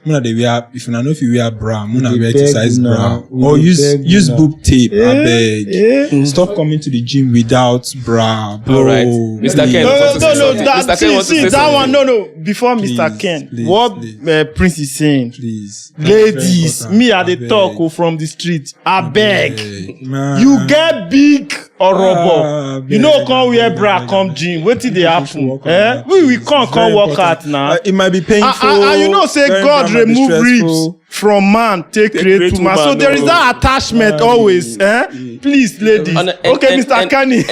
Muna they wear, if you know if you wear bra, muna dey wear beg exercise una. bra. We Or dey use beg una. boob tape, I beg. Eh? Stop coming to the gym without bra, bro. All right. Mr. Ken, Please. No, wants to say something. that, Mr. Ken wants to see, say that one, something. no. Before Mr. Please, Ken, please, what please. Prince is saying, Please. ladies, Very me at important. the talk from the street, I beg. Man. You get big or Ah, rubber. You know, beg, come wear beg, beg, beg, come beg. gym. What did they People happen? should work on Eh? that, We please. can't It's very work important. out now. It might be painful. And you know, say Very God might be remove stressful. ribs from man, take create woman. So there is that attachment always. Please, ladies. Okay, Mr. Kenny.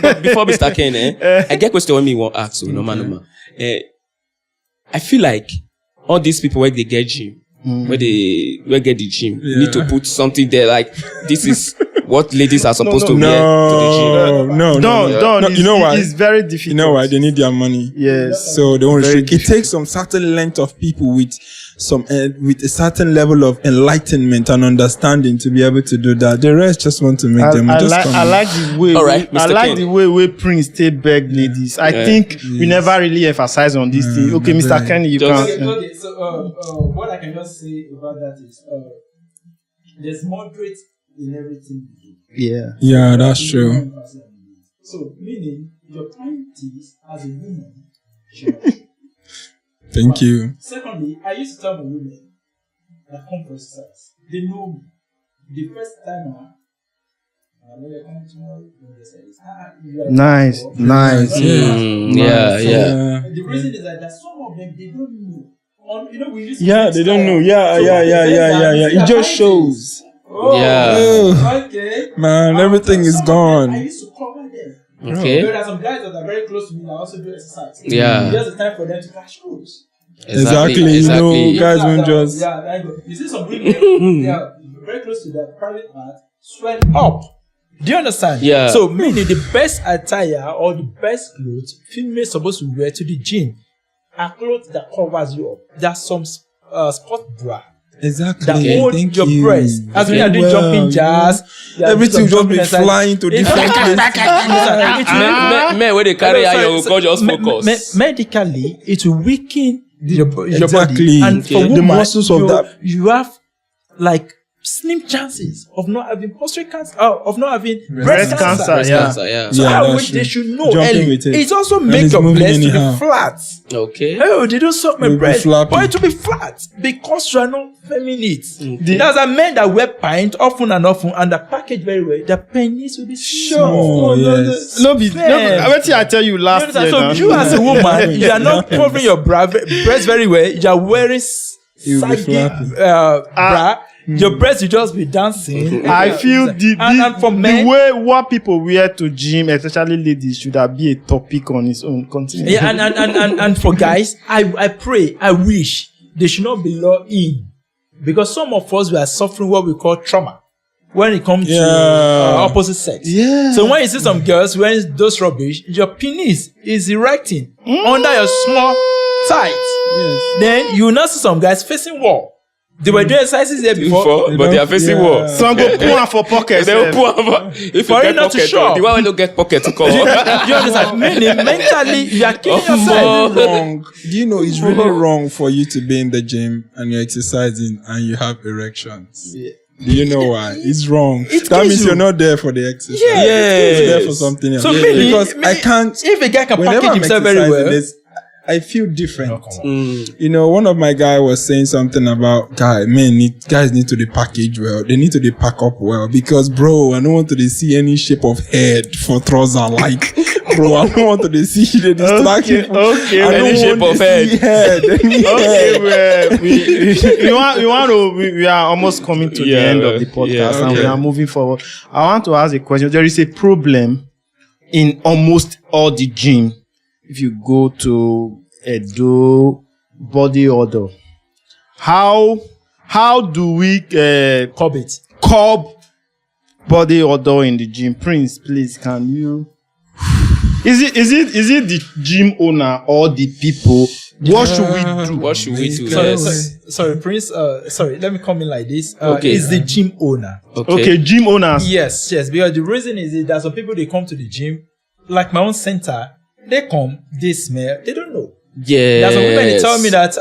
But before Mr. Ken, I get question when me want ask. So normal. I feel like all these people where they get gym, where get the gym, need to put something there like this is what ladies are supposed to wear to the gym. No. Don't. You know why? It's very difficult. You know why? They need their money. Yes. So they won't Very restrict. It takes some certain length of people with with a certain level of enlightenment and understanding to be able to do that. The rest just want to make them just come. I like the way. All right, I Mr. like Ken. the way Prince take beg ladies. I think we never really emphasize on this thing. Okay, Mr. beg. Kenny, you Just- can. Okay, so what I can just say about that is there's moderate in everything you do. Yeah. Yeah, that's true. So, meaning your priorities as a woman. Thank you. Secondly, I used to tell my women that come for exercise. They know me. The first time when they come tomorrow, they say, you are Nice. Yeah. The reason is that some of them they don't know. We used to Yeah, they don't know. Yeah. It just shows. Oh, Yeah. okay. Man, everything is Some of gone. them, I used to cover them. Okay. There are some guys that are very close to me that also do exercise. Yeah. There's a time for them to cash rules. Exactly. You know, guys won't just. Yeah, thank you. You see some women, they are very close to their private part, swell up. Do you understand? Yeah. So, meaning the best attire or the best clothes female supposed to wear to the gym are clothes that covers you up. There's some sport bra Exactly. that hold Thank your you. breast. As when Very you're doing well, jumping jacks, you are Everything doing just some be jumping exercise. flying to different places. Men where they carry iron, God just focus. Medically, it will weaken your body. Exactly. And for Okay. women, The muscles of that. you have like slim chances of not having prostate cancer, of not having breast cancer. Breast Yeah. cancer, yeah. So Yeah, I that's wish true. they should know Jumping early. with it. It also And make it's your moving breast to anyhow. be flat. Okay. Oh, they don't suck my Will be breast, flappy. but it will be flat because you are not feminine. The- There's a men that wear pint often and the package very well. The penis will be Small, yes. No, wait till I tell you last year. So now. you as a woman, you are not covering your breast very well. You are wearing It will be saggy flappy. bra. Your breast will just be dancing. I feel and for the men, way what people wear to gym, especially ladies, should have be a topic on its own. Continue. yeah, and for guys, I pray, I wish they should not be low in, because some of us we are suffering what we call trauma when it comes to opposite sex. Yeah. So when you see some girls wearing those rubbish, your penis is erecting under your small tights. Yes. Then you will not see some guys facing wall. They were doing exercises there before. But they are facing war. Some go pull am for pocket. They will pull if For you you get not to pocket, show. the one who don't get pocket to come. Do you understand? Meaning mentally you are killing yourself. Wrong. Do you know it's really wrong for you to be in the gym and you're exercising and you have erections? Do you know why? It's wrong. It That kills means you. you're not there for the exercise. Yes. You're there for something else. So meaning, because I can't. If a guy can Whenever package I'm himself very exercising, well, I feel different. You know, one of my guys was saying something about guys need to be packaged well. They need to be pack up well because, bro, I don't want to see any shape of head for trouser. Like, bro, I don't want to see the distraction. Okay. I Any don't shape want of to see head. Any head. we are almost coming to the end of the podcast and we are moving forward. I want to ask a question. There is a problem in almost all the gym. If you go to Edo, body odor, how do we curb it. curb body odor in the gym? Prince, please, can you? Is it the gym owner or the people? What should we do? What should we do? Sorry, Prince. Sorry, let me come in like this. Okay. Is the gym owner? Okay, gym owners. Yes. Because the reason is that some people they come to the gym, like my own center, they come, they smell, they don't know. Yes. There's some women they tell me that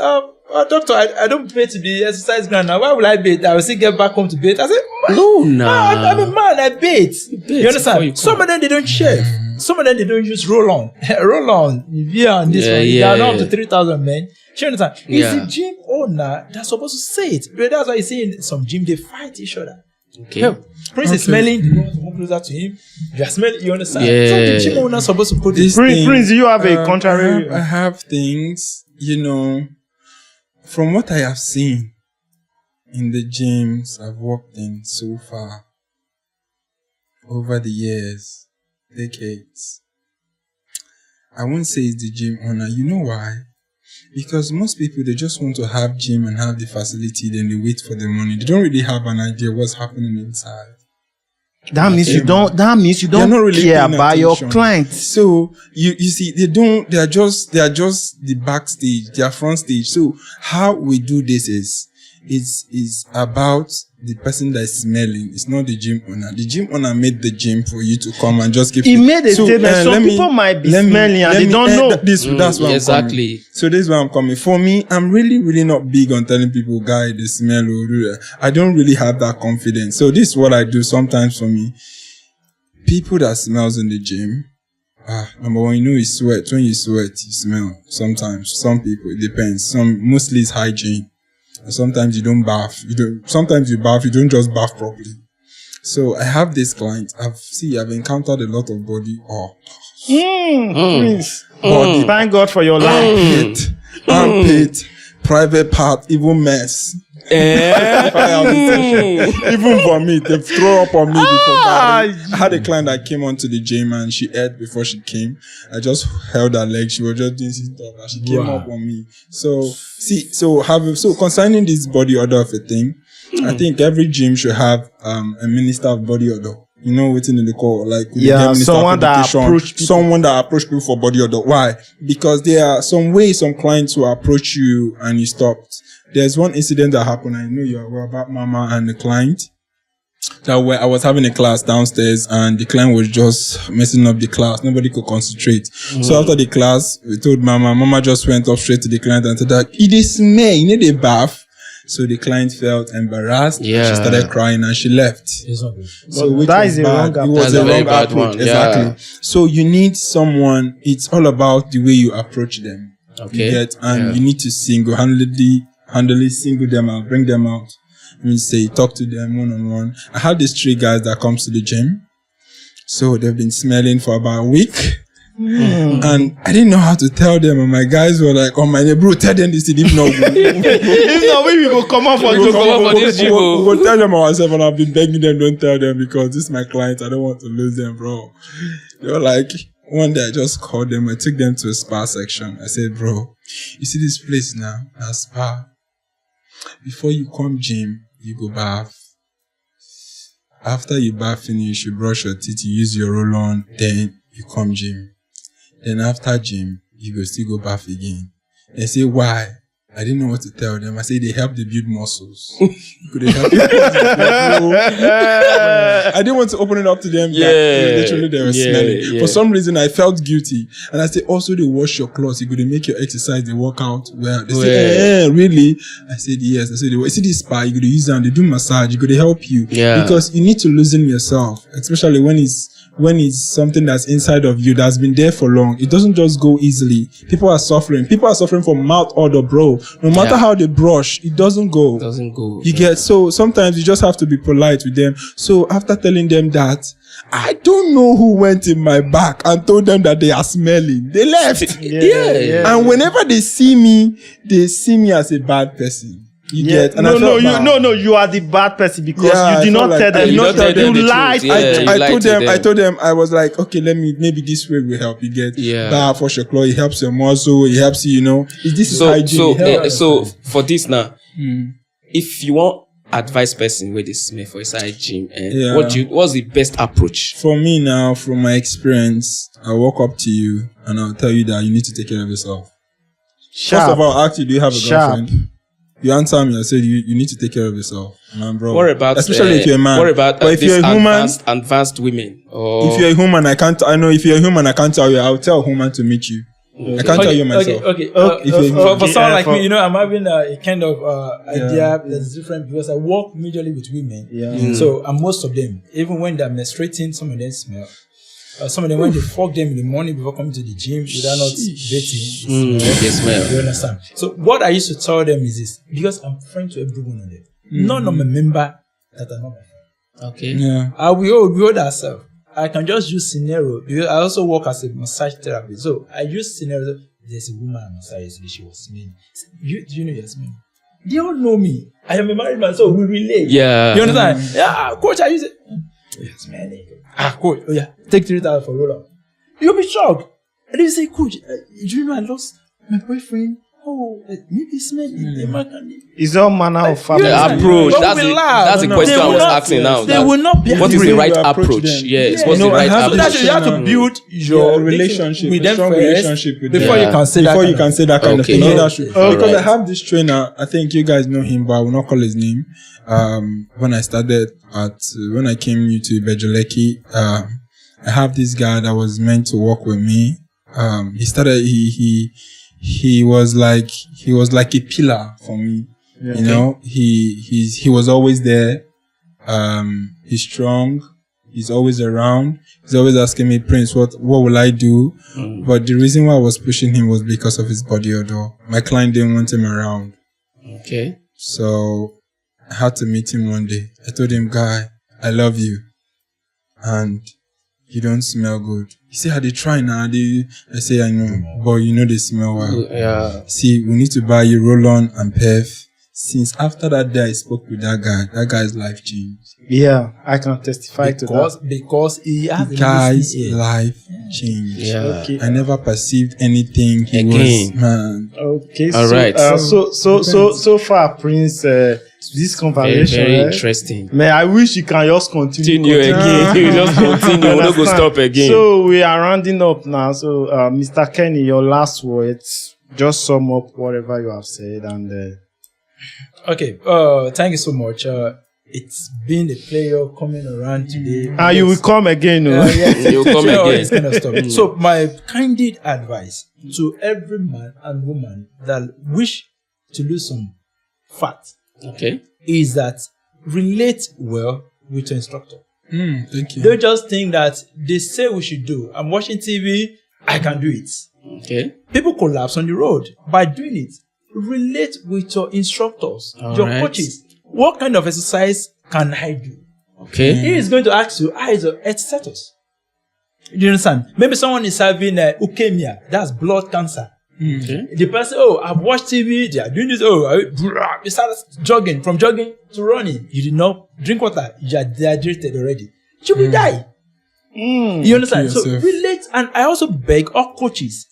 doctor, I don't pay to the exercise ground now. Why will I bathe? I will still get back home to bathe. I said, I'm a man, I bathe. You understand? Some of them, they don't shave. Some of them, they don't use roll-on. Roll-on. Yeah, on this one. Yeah, not up to 3,000 men. You understand? It's the gym owner that's supposed to say it. But that's why you see in some gym, they fight each other. Okay. Prince is smelling, you want to move closer to him. You are smelling, you understand? Yeah. So the gym owner is supposed to put this. Prince, do you have a contrary? I have things, from what I have seen in the gyms I've worked in so far, over the years, decades. I won't say it's the gym owner. You know why? Because most people, they just want to have gym and have the facility, then they wait for the money. They don't really have an idea what's happening inside. That means you don't not really care about your clients. So you see, they are just the backstage, their front stage. So how we do this is about the person that is smelling. It's not the gym owner. The gym owner made the gym for you to come and just keep. He made a statement. Some people might be smelling and they don't know. That's why exactly. I'm coming. So this is where I'm coming. For me, I'm really, really not big on telling people, guy, they smell or do that. I don't really have that confidence. So this is what I do sometimes for me. People that smells in the gym, number one, you sweat. When you sweat, you smell. Sometimes, some people, it depends. Mostly it's hygiene. Sometimes you don't bath. Sometimes you bath, you don't just bath properly. So I have this client. I've encountered a lot of body. Body. Thank God for your life. Armpit, private part, even mess. Even vomit, they throw up on me before. I had a client that came onto the gym and she ate before she came. I just held her leg. She was just doing sit-up and she came up on me. So concerning this body odor of a thing, I think every gym should have a minister of body odor. Within the call, like someone that approach people for body odor. Why? Because there are some clients who approach you and you stopped. There's one incident that happened. I know you're aware about Mama and the client. That where I was having a class downstairs and the client was just messing up the class. Nobody could concentrate. So after the class, we told Mama just went up straight to the client and said that it smell, you need a bath. So the client felt embarrassed. Yeah. She started crying and she left. So that is a wrong approach. It was a wrong approach. Exactly. Yeah. So you need someone, it's all about the way you approach them. Okay. You need to handily single them out, bring them out. Talk to them one-on-one. I have these 3 guys that comes to the gym. So they've been smelling for about a week. And I didn't know how to tell them. And my guys were like, oh my neighbor, bro, tell them this. If not, we will come up for this gym. We'll tell them ourselves. And I've been begging them, don't tell them because this is my client. I don't want to lose them, bro. They were like, one day I just called them. I took them to a spa section. I said, bro, you see this place now? A spa. Before you come gym, you go bath. After you bath finish, you brush your teeth, you use your roll-on, then you come gym. Then after gym, you go still go bath again. They say, why? I didn't know what to tell them. I say they help to build muscles. Could they help? I didn't want to open it up to them. Literally they were smelling. Yeah. For some reason, I felt guilty. And I said, also they wash your clothes. You could make your exercise, they work out well. They say, really? I said, yes. I said, you see this spa, you could use them, they do massage, you could help you. Yeah. Because you need to loosen yourself, especially when it's something that's inside of you that's been there for long. It doesn't just go easily. People are suffering from mouth odor, bro. No matter how they brush, it doesn't go. So sometimes you just have to be polite with them. So after telling them that, I don't know who went in my back and told them that they are smelling. They left. And whenever they see me as a bad person. You are the bad person because you did not tell them. You lied. I told them, I was like, okay, maybe this way will help. You get bath, wash your clothes, it helps your muscle, it helps you, This is hygiene. So for this now, if you want advice person where they smell for inside gym, what's the best approach? For me now, from my experience, I walk up to you and I'll tell you that you need to take care of yourself. First of all, actually, do you have a girlfriend? You answer me, I said you need to take care of yourself, man, bro. What about especially if you're a man? What about if you're a human, advanced women? If you're a human, I can't tell you. I'll tell a woman to meet you. I can't tell you myself. Okay. If For someone like me, you know, I'm having a kind of idea that's different because I work majorly with women. Yeah. So, and most of them, even when they're menstruating, some of them smell. Some of them, when they fuck them in the morning before coming to the gym, without not dating, They smell. you understand? So, what I used to tell them is this, because I'm friend to every one of them. None of my member that are not my friend. Okay. Yeah. We hold ourselves. I can just use scenario because I also work as a massage therapist. So I use scenario. There's a woman at massage yesterday. She was smelling. Do you know Yasmin? They all know me. I am a married man, so we relate. Yeah. You understand? Yeah, coach, I use it. Yasmin. Coach. Oh yeah, take 3,000 for roll up. You'll be shocked. And they say, coach, do you know I lost my boyfriend? Oh, maybe smelling. It's all manner of family. Approach. But That's the question I was asking now. They will not be What is the angry. right approach approach? them. Yes. What's the right I have So approach? that's you have to build your relationship, with a them strong first relationship with before them. you can say before that. you can say that kind of Okay. thing. Yeah, that's true. All Because I right. have this trainer, I think you guys know him, but I will not call his name. When I started when I came new to Bejoleki, I have this guy that was meant to work with me. He was like a pillar for me. Yeah. You know, he was always there. He's strong. He's always around. He's always asking me, Prince, what will I do? But the reason why I was pushing him was because of his body odor. My client didn't want him around. Okay. So I had to meet him one day. I told him, guy, I love you. And you don't smell good. He said, they try now. I say, I know, but you know they smell well. Yeah. See, we need to buy you roll-on and perf. Since after that day I spoke with that guy's life changed. Yeah, I can testify to that. Because he has The guy's life changed. Yeah. Okay. I never perceived anything. He Again. was, man. Okay. All so, right. So far, Prince, this Very, conversation. very interesting. Man, I wish you can just continue. Continue again. You just continue. We're not going to stop again. So we are rounding up now. So, Mr. Kenny, your last words. Just sum up whatever you have said and. Okay. Thank you so much. It's been a pleasure coming around today. And you will come again. Yes. You'll come All again. this kind of stuff. So my candid advice to every man and woman that wish to lose some fat Okay. is that relate well with your instructor. Thank you. Don't just think that they say we should do. I'm watching TV, I can do it. Okay. People collapse on the road by doing it. Relate with your instructors, All your right. coaches. What kind of exercise can I do? Okay. He is going to ask you, how is your health status? Do you understand? Maybe someone is having leukemia, that's blood cancer. Okay. The person, I've watched TV, they are doing this, you start jogging, from jogging to running. You did not drink water, you are dehydrated already. You will die. You understand? So yourself. relate, and I also beg all coaches,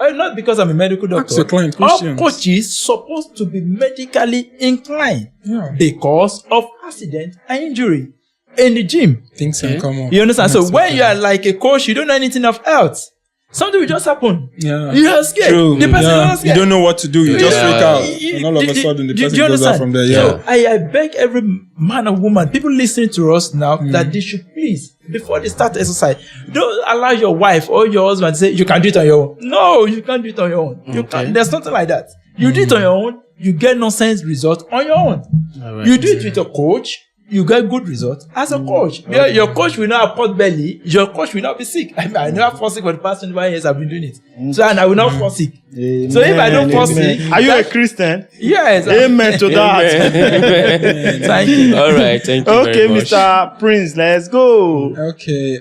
not because I'm a medical doctor, Ask your client all questions. coaches supposed to be medically inclined because of accident and injury in the gym. Things can come up. You understand? So That's when okay. you are like a coach, you don't know anything of health. Something will just happen. Yeah. You are scared. True. The person Yeah. is not You scared. don't know what to do. You just Yeah. freak out. And all of a sudden, the Do person you goes out understand? from there. So Yeah. I beg every man and woman, people listening to us now, that they should please, before they start exercise, don't allow your wife or your husband to say, you can do it on your own. No, you can't do it on your own. You can't. There's nothing like that. You do it on your own, you get nonsense results on your own. All right. You do it with your coach, you get good results as a coach. Your coach will not have pot belly, your coach will not be sick. I never fall sick for the past 25 years I've been doing it. So, and I will not fall sick. So if I don't fall sick, Are you a Christian? yes. Amen to that. Thank you. All right. Thank you Okay, very much. Mr. Prince, let's go. Okay.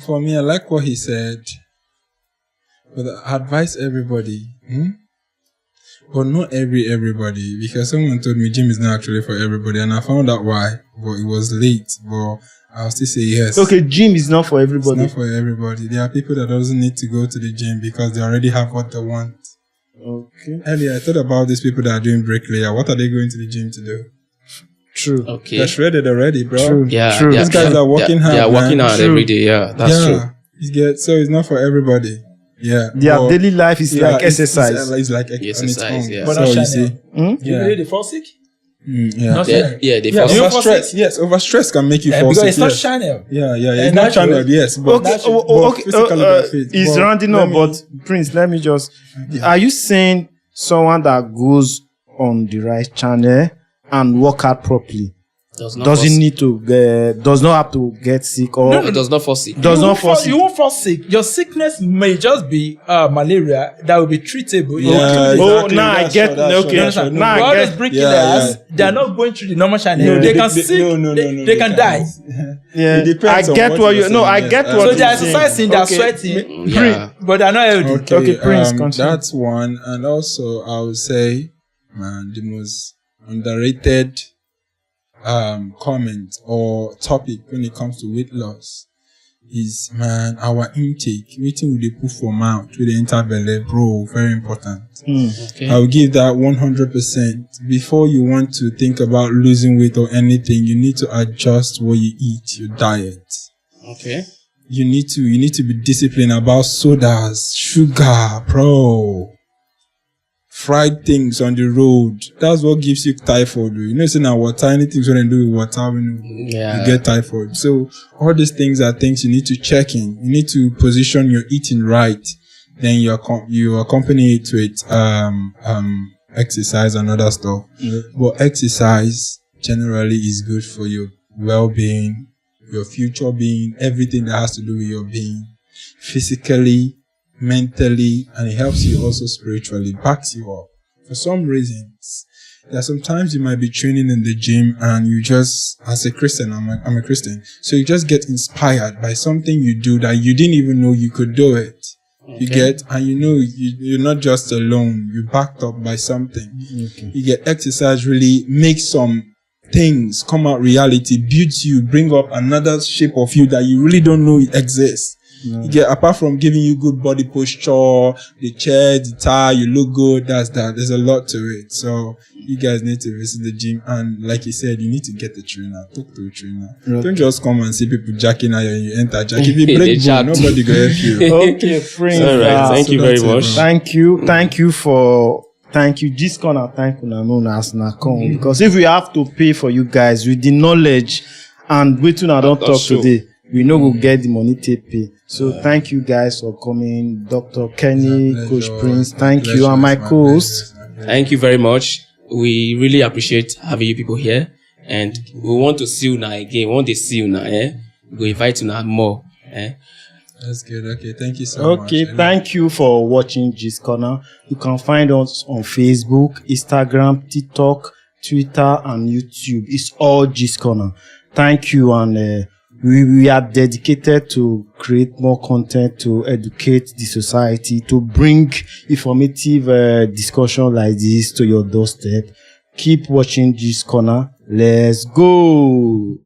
For me, I like what he said. But I advise everybody. But not everybody, because someone told me gym is not actually for everybody, and I found out why. But it was late. But I'll still say yes. Okay, gym is not for It's everybody. not for everybody. There are people that doesn't need to go to the gym because they already have what they want. Okay. Earlier, I thought about these people that are doing bricklayer. What are they going to the gym to do? True. Okay. They're shredded already, bro. True. Yeah. True. yeah, These guys are working hard, They are man. working hard True. every day. Yeah. That's true. So it's not for everybody. Yeah. Their But- daily life is yeah, like exercise. It's like Yes, on its exercise, own. yeah. But So not you shining. see, You yeah. really the fall sick? Yeah. Not They Yeah, fall you sick. fall Overstress, sick. yes, overstress can make you fall because sick. it's not yes. channel. Yeah, And it's not natural. channeled, yes. But Okay, physically benefit. it's But rounding let up, me- but Prince, let me just. Are you saying someone that goes on the right channel and work out properly Does not doesn't fall need to does not have to get sick or sick. It does not fall sick. does You not won't fall sick? You won't fall sick. Your sickness may just be malaria that will be treatable. Yeah, Oh, exactly. now I That's get sure, that's okay. sure, that's sure. Now All I those get. bricklayers, they are not going through the normal channel. Yeah. They can sick. No, They can die. Yeah, It depends I on get what what you're you. No, I saying, get yes. what So you're they are saying. exercising, they are Okay. sweating, Yeah. but they are not healthy. Okay, Prince, continue. That's one. And also, I would say, man, the most underrated comment or topic when it comes to weight loss is, man, our intake. Waiting with the put for mouth with the interbelly, bro, very important. Okay. I will give that 100%. Before you want to think about losing weight or anything, you need to adjust what you eat, your diet. Okay. You need to be disciplined about sodas, sugar, bro. Fried things on the road. That's what gives you typhoid. You know, saying that water, anything when you do with water, when you get typhoid. So all these things are things you need to check in. You need to position your eating right. Then you accompany it with exercise and other stuff. But exercise generally is good for your well-being, your future being, everything that has to do with your being, physically, mentally, and it helps you also spiritually, backs you up. For some reasons, there are sometimes you might be training in the gym and you just, as a Christian, I'm a Christian, so you just get inspired by something you do that you didn't even know you could do it. You get, and you know, you're not just alone, you're backed up by something. You get exercise really makes some things come out reality, builds you, bring up another shape of you that you really don't know it exists. You get, apart from giving you good body posture, the chair, the tie, you look good, that's that. There's a lot to it. So you guys need to visit the gym, and like you said, you need to get a trainer, talk to a trainer. Don't just come and see people jacking at you and you enter jack. If you They break bone, jacked. nobody go help you. Okay, Prince. All right. Thank you very that's it, much. bro. Thank you. This corner, thank you, known as Nakon. Because if we have to pay for you guys with the knowledge and waiting, I don't talk sure. today, we know we'll get the money to pay. So thank you guys for coming, Dr. Kenny, Coach Prince. Thank you, and my co-host. Thank you very much. We really appreciate having you people here, and we want to see you now again. We want to see you now. We invite you now more. That's good. Okay, thank you so much. Okay, thank you for watching G's Corner. You can find us on Facebook, Instagram, TikTok, Twitter, and YouTube. It's all G's Corner. Thank you, and we are dedicated to create more content to educate the society, to bring informative discussion like this to your doorstep. Keep watching G's Corner. Let's go.